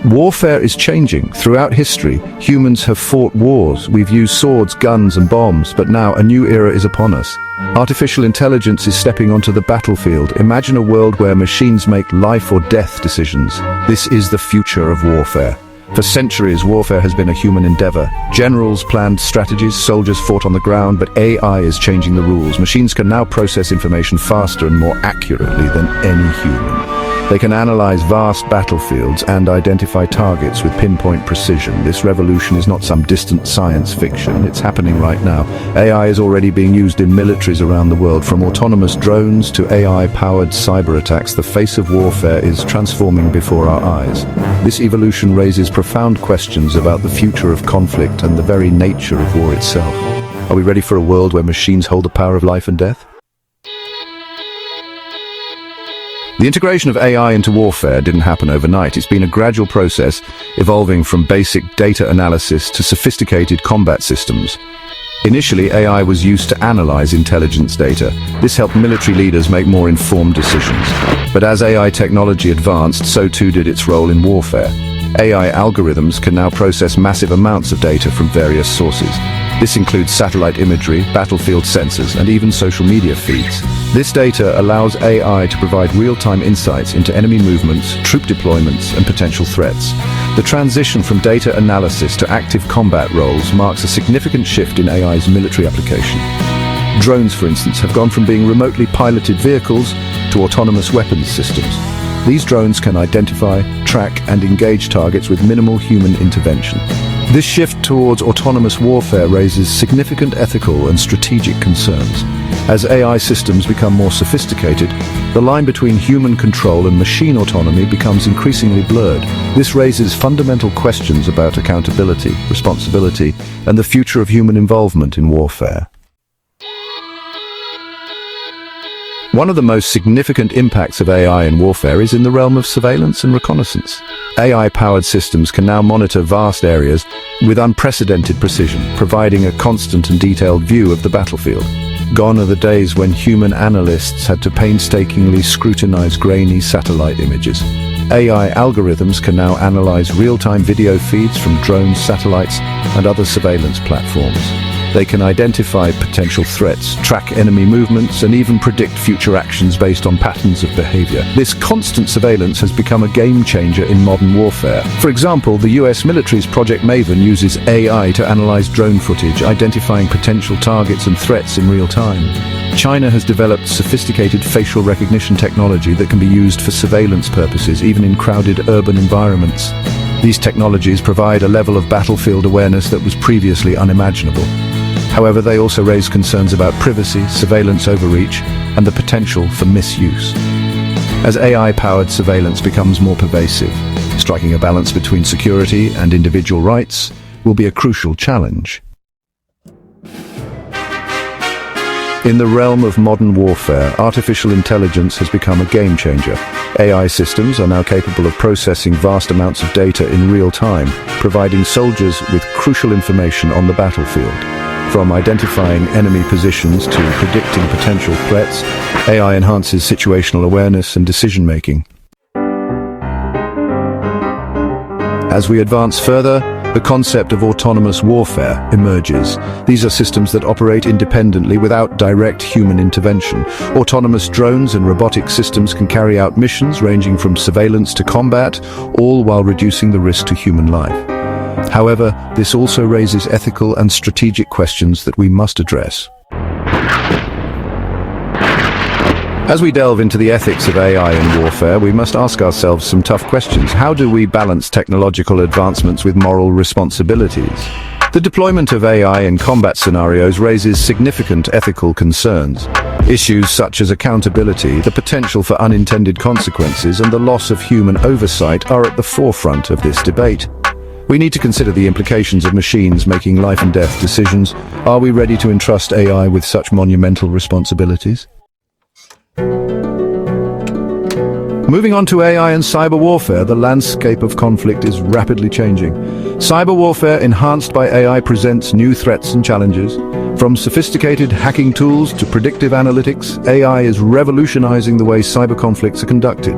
Warfare is changing. Throughout history, humans have fought wars. We've used swords, guns, and bombs, but now a new era is upon us. Artificial intelligence is stepping onto the battlefield. Imagine a world where machines make life or death decisions. This is the future of warfare. For centuries, warfare has been a human endeavor. Generals planned strategies, soldiers fought on the ground, but AI is changing the rules. Machines can now process information faster and more accurately than any human. They can analyze vast battlefields and identify targets with pinpoint precision. This revolution is not some distant science fiction. It's happening right now. AI is already being used in militaries around the world. From autonomous drones to AI-powered cyber attacks, the face of warfare is transforming before our eyes. This evolution raises profound questions about the future of conflict and the very nature of war itself. Are we ready for a world where machines hold the power of life and death? The integration of AI into warfare didn't happen overnight. It's been a gradual process, evolving from basic data analysis to sophisticated combat systems. Initially, AI was used to analyze intelligence data. This helped military leaders make more informed decisions. But as AI technology advanced, so too did its role in warfare. AI algorithms can now process massive amounts of data from various sources. This includes satellite imagery, battlefield sensors, and even social media feeds. This data allows AI to provide real-time insights into enemy movements, troop deployments, and potential threats. The transition from data analysis to active combat roles marks a significant shift in AI's military application. Drones, for instance, have gone from being remotely piloted vehicles to autonomous weapons systems. These drones can identify, track, and engage targets with minimal human intervention. This shift towards autonomous warfare raises significant ethical and strategic concerns. As AI systems become more sophisticated, the line between human control and machine autonomy becomes increasingly blurred. This raises fundamental questions about accountability, responsibility, and the future of human involvement in warfare. One of the most significant impacts of AI in warfare is in the realm of surveillance and reconnaissance. AI-powered systems can now monitor vast areas with unprecedented precision, providing a constant and detailed view of the battlefield. Gone are the days when human analysts had to painstakingly scrutinize grainy satellite images. AI algorithms can now analyze real-time video feeds from drones, satellites, and other surveillance platforms. They can identify potential threats, track enemy movements, and even predict future actions based on patterns of behavior. This constant surveillance has become a game changer in modern warfare. For example, the US military's Project Maven uses AI to analyze drone footage, identifying potential targets and threats in real time. China has developed sophisticated facial recognition technology that can be used for surveillance purposes, even in crowded urban environments. These technologies provide a level of battlefield awareness that was previously unimaginable. However, they also raise concerns about privacy, surveillance overreach, and the potential for misuse. As AI-powered surveillance becomes more pervasive, striking a balance between security and individual rights will be a crucial challenge. In the realm of modern warfare, artificial intelligence has become a game changer. AI systems are now capable of processing vast amounts of data in real time, providing soldiers with crucial information on the battlefield. From identifying enemy positions to predicting potential threats, AI enhances situational awareness and decision-making. As we advance further, the concept of autonomous warfare emerges. These are systems that operate independently without direct human intervention. Autonomous drones and robotic systems can carry out missions ranging from surveillance to combat, all while reducing the risk to human life. However, this also raises ethical and strategic questions that we must address. As we delve into the ethics of AI in warfare, we must ask ourselves some tough questions. How do we balance technological advancements with moral responsibilities? The deployment of AI in combat scenarios raises significant ethical concerns. Issues such as accountability, the potential for unintended consequences, and the loss of human oversight are at the forefront of this debate. We need to consider the implications of machines making life and death decisions. Are we ready to entrust AI with such monumental responsibilities? Moving on to AI and cyber warfare, the landscape of conflict is rapidly changing. Cyber warfare enhanced by AI presents new threats and challenges. From sophisticated hacking tools to predictive analytics, AI is revolutionizing the way cyber conflicts are conducted.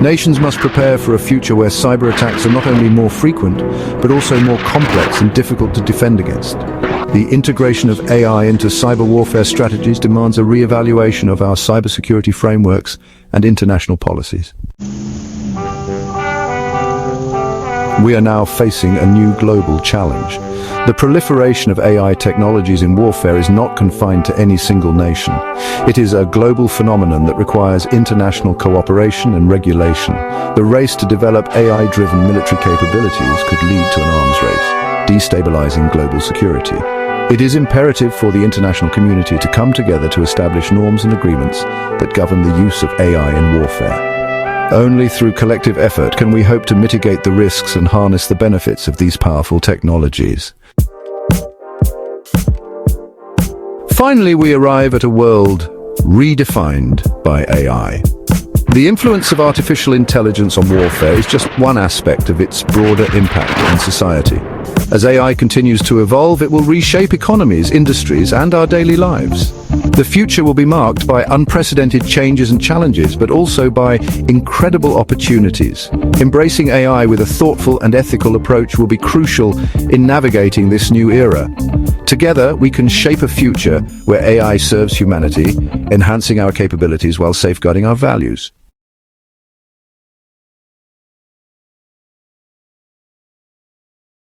Nations must prepare for a future where cyber attacks are not only more frequent, but also more complex and difficult to defend against. The integration of AI into cyber warfare strategies demands a re-evaluation of our cybersecurity frameworks and international policies. We are now facing a new global challenge. The proliferation of AI technologies in warfare is not confined to any single nation. It is a global phenomenon that requires international cooperation and regulation. The race to develop AI-driven military capabilities could lead to an arms race, destabilizing global security. It is imperative for the international community to come together to establish norms and agreements that govern the use of AI in warfare. Only through collective effort can we hope to mitigate the risks and harness the benefits of these powerful technologies. Finally, we arrive at a world redefined by AI. The influence of artificial intelligence on warfare is just one aspect of its broader impact on society. As AI continues to evolve, it will reshape economies, industries, and our daily lives. The future will be marked by unprecedented changes and challenges, but also by incredible opportunities. Embracing AI with a thoughtful and ethical approach will be crucial in navigating this new era. Together, we can shape a future where AI serves humanity, enhancing our capabilities while safeguarding our values.